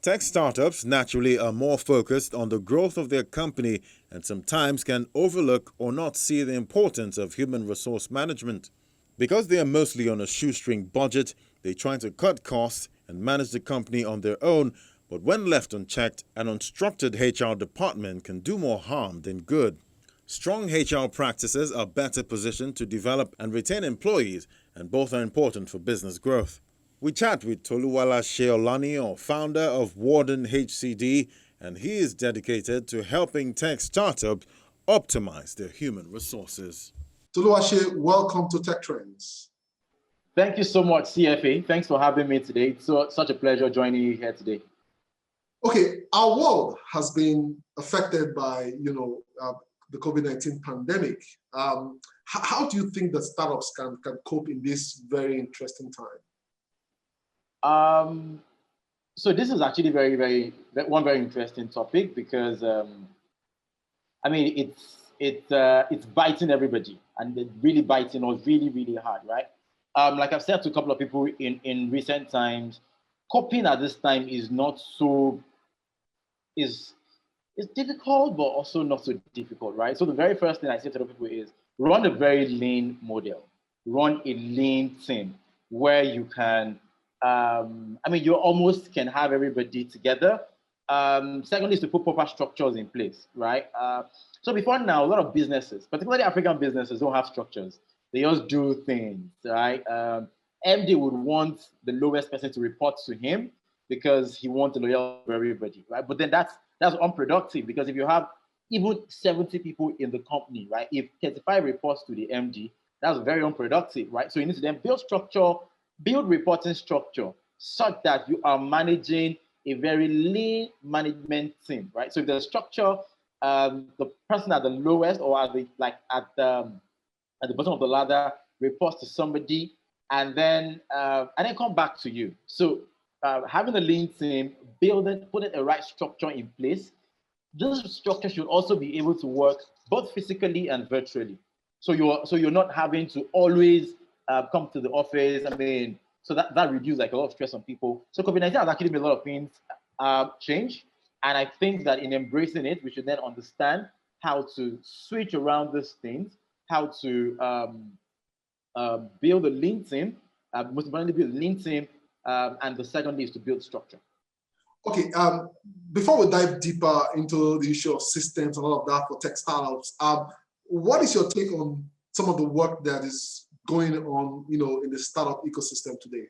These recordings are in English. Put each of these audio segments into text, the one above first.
Tech startups naturally are more focused on the growth of their company and sometimes can overlook or not see the importance of human resource management. Because they are mostly on a shoestring budget, they try to cut costs and manage the company on their own, but when left unchecked, an unstructured HR department can do more harm than good. Strong HR practices are better positioned to develop and retain employees, and both are important for business growth. We chat with Toluwase Olaniyan, founder of Warden HCD, and he is dedicated to helping tech startups optimize their human resources. Toluwase, welcome to Tech Trends. Thank you so much, CFA. Thanks for having me today. It's such a pleasure joining you here today. Okay, our world has been affected by, the COVID-19 pandemic. How do you think that startups can cope in this very interesting time? So this is actually very interesting topic because it's biting everybody, and it's really biting us really hard, right? Like I've said to a couple of people in recent times, coping at this time is difficult, but also not so difficult, right? So the very first thing I say to the people is run a very lean model, run a lean team where you can, you almost can have everybody together. Secondly is to put proper structures in place, right? So before now, a lot of businesses, particularly African businesses, don't have structures. They just do things, right? MD would want the lowest person to report to him because he wants the loyalty of everybody, right? But then that's unproductive, because if you have even 70 people in the company, right? If 35 reports to the MD, that's very unproductive, right? So you need to then build structure, build reporting structure such that you are managing a very lean management team, right? So if the structure, the person at the lowest or at the bottom of the ladder reports to somebody, and then come back to you. So having a lean team, putting the right structure in place. This structure should also be able to work both physically and virtually. So you're not having to always come to the office. So that reduces like a lot of stress on people. So COVID-19 has actually made a lot of things change. And I think that in embracing it, we should then understand how to switch around these things, how to build a lean team, most importantly, build a lean team, and the second is to build structure. Okay, before we dive deeper into the issue of systems and all of that for tech startups, what is your take on some of the work that is going on, in the startup ecosystem today?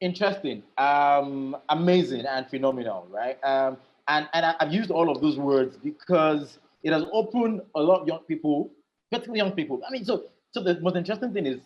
Interesting, amazing, and phenomenal, right? And I've used all of those words because it has opened a lot of young people, particularly young people. So the most interesting thing is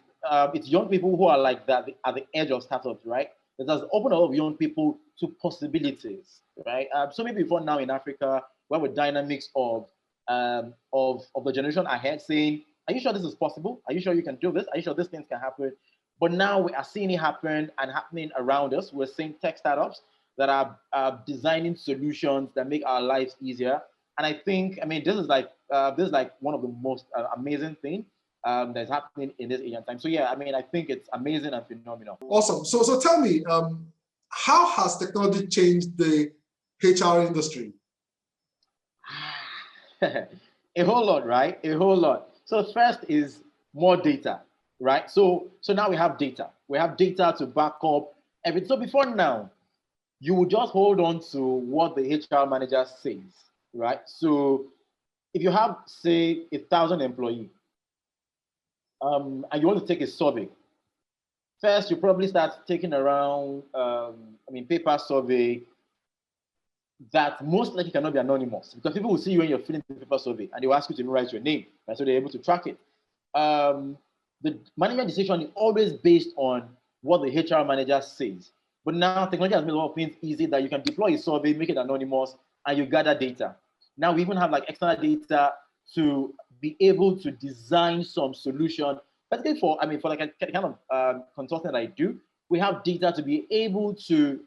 it's young people who are like that at the edge of startups, right? It has opened a lot of young people to possibilities, right? So maybe before now in Africa, where with dynamics of the generation ahead saying, are you sure this is possible? Are you sure you can do this? Are you sure these things can happen? But now we are seeing it happen and happening around us. We're seeing tech startups that are designing solutions that make our lives easier. And I think, this is like one of the most amazing things that's happening in this age and time. So yeah, I think it's amazing and phenomenal. Awesome. So tell me, how has technology changed the HR industry? A whole lot, right? A whole lot. So first is more data, right? So now we have data. We have data to back up everything. So before now, you would just hold on to what the HR manager says, right? So if you have, say, 1,000 employees, and you want to take a survey, first you probably start taking around, paper survey that most likely cannot be anonymous, because people will see you when you're filling the paper survey and they will ask you to write your name, right? So they're able to track it. The management decision is always based on what the HR manager says. But now technology has made a lot of things easy that you can deploy a survey, make it anonymous, and you gather data. Now we even have like external data to be able to design some solution. Particularly for like a kind of consulting that I do, we have data to be able to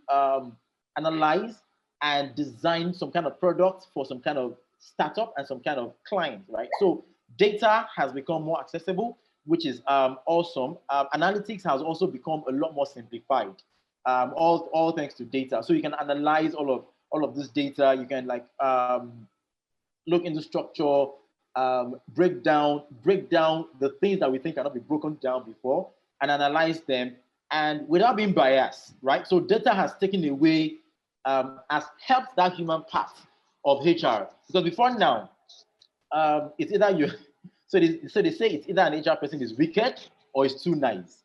analyze and design some kind of product for some kind of startup and some kind of client, right? So data has become more accessible, which is awesome. Analytics has also become a lot more simplified. all thanks to data. So you can analyze all of this data. You can like look into structure, break down the things that we think cannot be broken down before, and analyze them, and without being biased, right? So data has taken away, has helped that human part of HR, because before now, it's either you. So they say it's either an HR person is wicked or is too nice.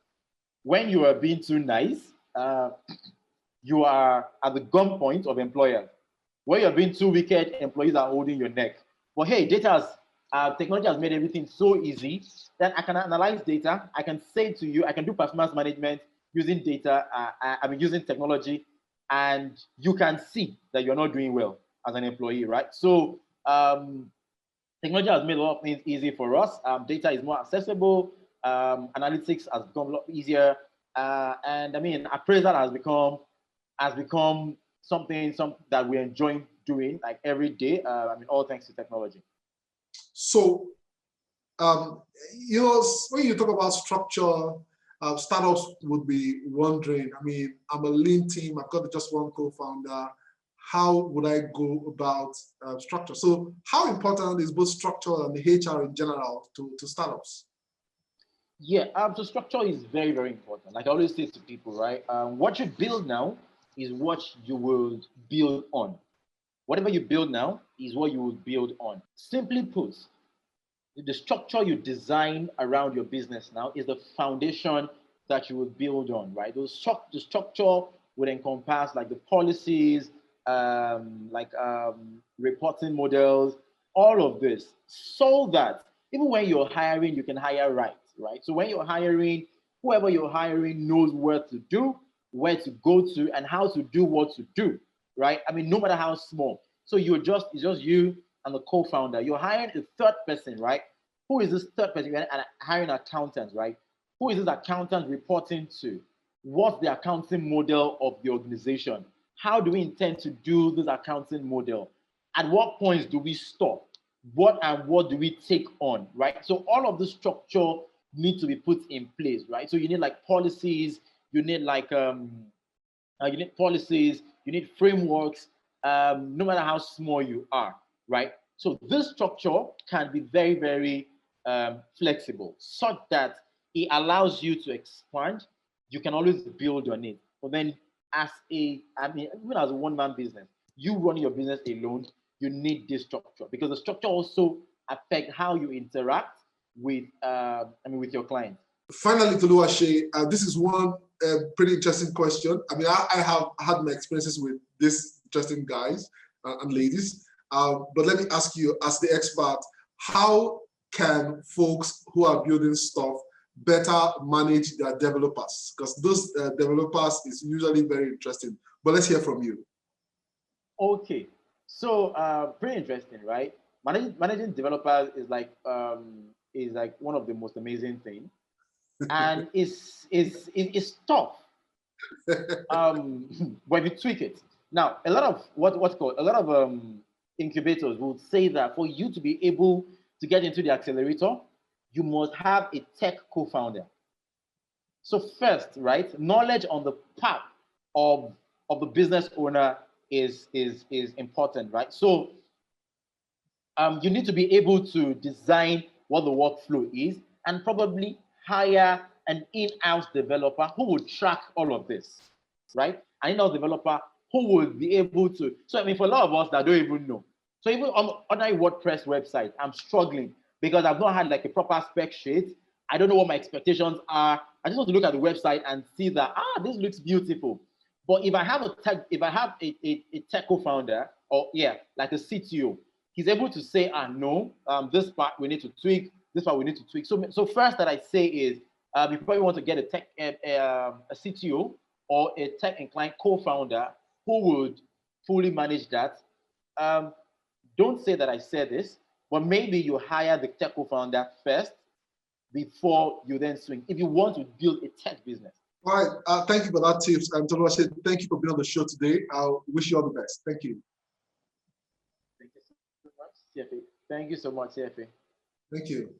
When you are being too nice, you are at the gunpoint of employers. When you're being too wicked, employees are holding your neck. But hey, technology has made everything so easy that I can analyze data. I can say to you, I can do performance management using data, using technology, and you can see that you're not doing well as an employee, right? So technology has made a lot of things easy for us. Data is more accessible. Analytics has become a lot easier. And I mean, appraisal has become something that we enjoy doing like every day. All thanks to technology. So, when you talk about structure, startups would be wondering, I mean, I'm a lean team, I've got just one co-founder. How would I go about structure? So how important is both structure and the HR in general to startups? Yeah, so structure is very, very important. Like I always say to people, right? What you build now is what you will build on. Whatever you build now is what you will build on. Simply put, the structure you design around your business now is the foundation that you will build on, right? The structure would encompass like the policies, reporting models, all of this, so that even when you're hiring, you can hire right? So when you're hiring, whoever you're hiring knows what to do, where to go to, and how to do what to do, right? I mean, no matter how small. So it's just you and the co-founder. You're hiring a third person, right? Who is this third person? You're hiring an accountant, right? Who is this accountant reporting to? What's the accounting model of the organization? How do we intend to do this accounting model? At what points do we stop? What do we take on, right? So all of the structure need to be put in place, right? So you need like policies, you need like you need frameworks, no matter how small you are, right? So this structure can be very, very flexible, such that it allows you to expand. You can always build on it. But then, even as a one-man business, you run your business alone, you need this structure, because the structure also affects how you interact with your clients. Finally, Toluwase, this is one pretty interesting question. I mean, I have had my experiences with these interesting guys and ladies, but let me ask you, as the expert, how can folks who are building stuff better manage their developers? Because those developers is usually very interesting. But let's hear from you. Okay, so pretty interesting, right? Managing developers is like one of the most amazing things, and it's tough. When you tweak it. Now, a lot of incubators would say that for you to be able to get into the accelerator, you must have a tech co-founder. So first, right, knowledge on the path of the business owner is important, right? So you need to be able to design what the workflow is, and probably hire an in-house developer who will track all of this, right? An in-house developer who will be able to. So I mean, for a lot of us that don't even know. So even on a WordPress website, I'm struggling because I've not had like a proper spec sheet. I don't know what my expectations are. I just want to look at the website and see that, this looks beautiful. But if I have a tech co-founder, or like a CTO, he's able to say, no, this part we need to tweak, this part we need to tweak. So first that I say is, you probably want to get a CTO or a tech inclined co-founder who would fully manage that. Don't say that I said this, but maybe you hire the tech co-founder first before you then swing, if you want to build a tech business. All right, thank you for that tips. And Toluwase, thank you for being on the show today. I wish you all the best. Thank you. Thank you so much, CFA. Thank you so much, CFA. Thank you.